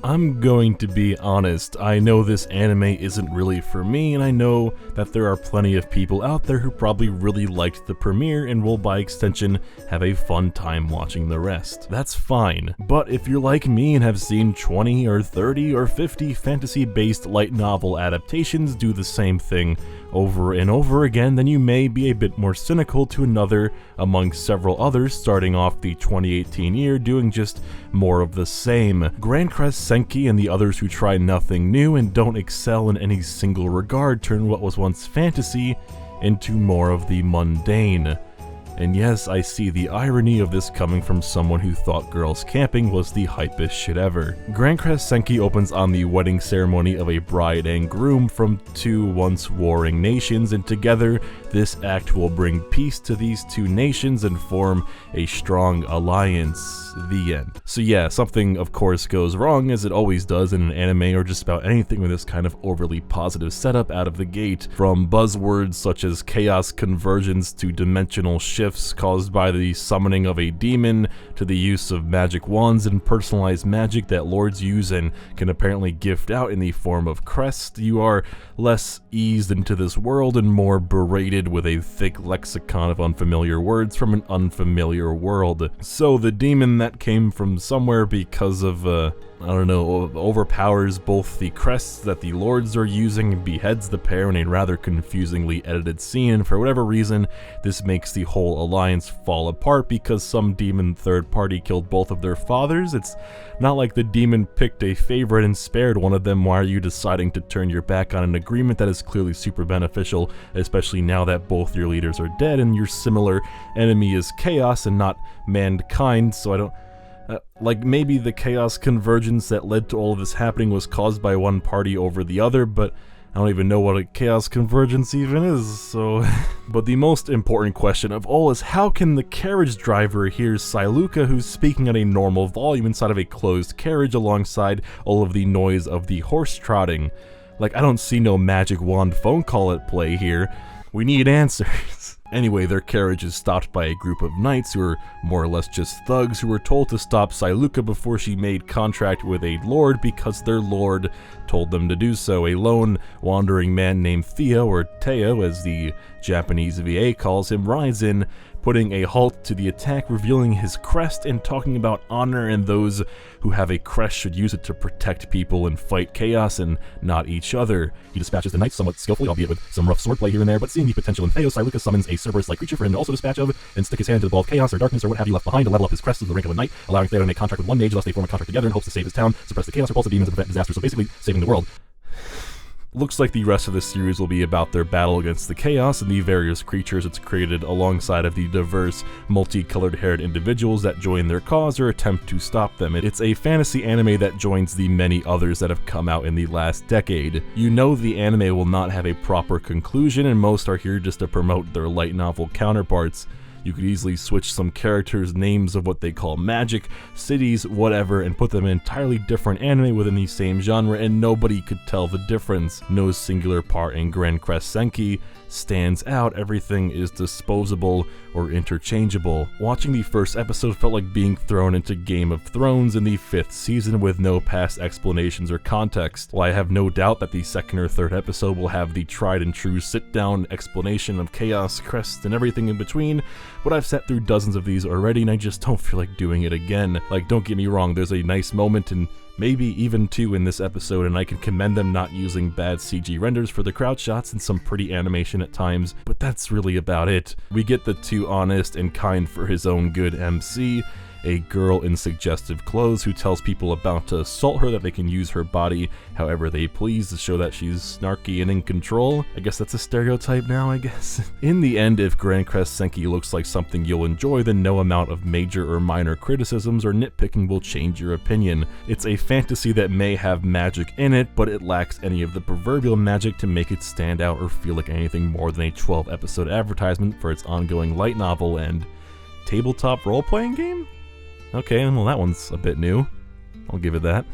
I'm going to be honest, I know this anime isn't really for me, and I know that there are plenty of people out there who probably really liked the premiere and will by extension have a fun time watching the rest. That's fine, but if you're like me and have seen 20 or 30 or 50 fantasy-based light novel adaptations do the same thing over and over again, then you may be a bit more cynical to another among several others starting off the 2018 year doing just more of the same. Grancrest Senki and the others who try nothing new and don't excel in any single regard turn what was once fantasy into more of the mundane. And yes, I see the irony of this coming from someone who thought girls camping was the hypest shit ever. Grancrest Senki opens on the wedding ceremony of a bride and groom from two once warring nations, and together this act will bring peace to these two nations and form a strong alliance. The end. So yeah, something of course goes wrong, as it always does in an anime or just about anything with this kind of overly positive setup out of the gate, from buzzwords such as chaos convergence to dimensional shifts caused by the summoning of a demon, to the use of magic wands and personalized magic that lords use and can apparently gift out in the form of crests. You are less eased into this world and more berated with a thick lexicon of unfamiliar words from an unfamiliar world. So the demon that came from somewhere because of, overpowers both the crests that the lords are using and beheads the pair in a rather confusingly edited scene, and for whatever reason, this makes the whole alliance fall apart because some demon third party killed both of their fathers. It's not like the demon picked a favorite and spared one of them. Why are you deciding to turn your back on an agreement that is clearly super beneficial, especially now that both your leaders are dead and your similar enemy is chaos and not mankind? So I don't... like, maybe the chaos convergence that led to all of this happening was caused by one party over the other, but I don't even know what a chaos convergence even is, so... But the most important question of all is, how can the carriage driver hear Shiruuka, who's speaking at a normal volume inside of a closed carriage alongside all of the noise of the horse trotting? Like, I don't see no magic wand phone call at play here. We need answers. Anyway, their carriage is stopped by a group of knights who are more or less just thugs who were told to stop Shiruuka before she made contract with a lord because their lord told them to do so. A lone wandering man named Theo, or Theo as the Japanese VA calls him, rides in, putting a halt to the attack, revealing his crest and talking about honor, and those who have a crest should use it to protect people and fight chaos and not each other. He dispatches the knights somewhat skillfully, albeit with some rough swordplay here and there, but seeing the potential in Theo, Shiruuka summons a Cerberus-like creature for him to also dispatch of, and stick his hand to the ball of chaos or darkness or what have you left behind to level up his crest to the rank of a knight, allowing Theo to make contract with one mage, thus they form a contract together in hopes to save his town, suppress the chaos, repulse the demons, and prevent disaster, so basically saving the world. Looks like the rest of the series will be about their battle against the chaos and the various creatures it's created alongside of the diverse, multicolored haired individuals that join their cause or attempt to stop them. It's a fantasy anime that joins the many others that have come out in the last decade. You know the anime will not have a proper conclusion, and most are here just to promote their light novel counterparts. You could easily switch some characters' names of what they call magic, cities, whatever, and put them in entirely different anime within the same genre, and nobody could tell the difference. No singular part in Grancrest Senki stands out. Everything is disposable or interchangeable. Watching the first episode felt like being thrown into Game of Thrones in the 5th season with no past explanations or context. While I have no doubt that the 2nd or 3rd episode will have the tried and true sit-down explanation of chaos, crests, and everything in between, but I've sat through dozens of these already and I just don't feel like doing it again. Like, don't get me wrong, there's a nice moment and maybe even 2 in this episode, and I can commend them not using bad CG renders for the crowd shots and some pretty animation at times, but that's really about it. We get the too honest and kind for his own good MC, a girl in suggestive clothes who tells people about to assault her that they can use her body however they please to show that she's snarky and in control. I guess that's a stereotype now, I guess. In the end, if Grancrest Senki looks like something you'll enjoy, then no amount of major or minor criticisms or nitpicking will change your opinion. It's a fantasy that may have magic in it, but it lacks any of the proverbial magic to make it stand out or feel like anything more than a 12-episode advertisement for its ongoing light novel and tabletop role-playing game? Okay, well that one's a bit new. I'll give it that.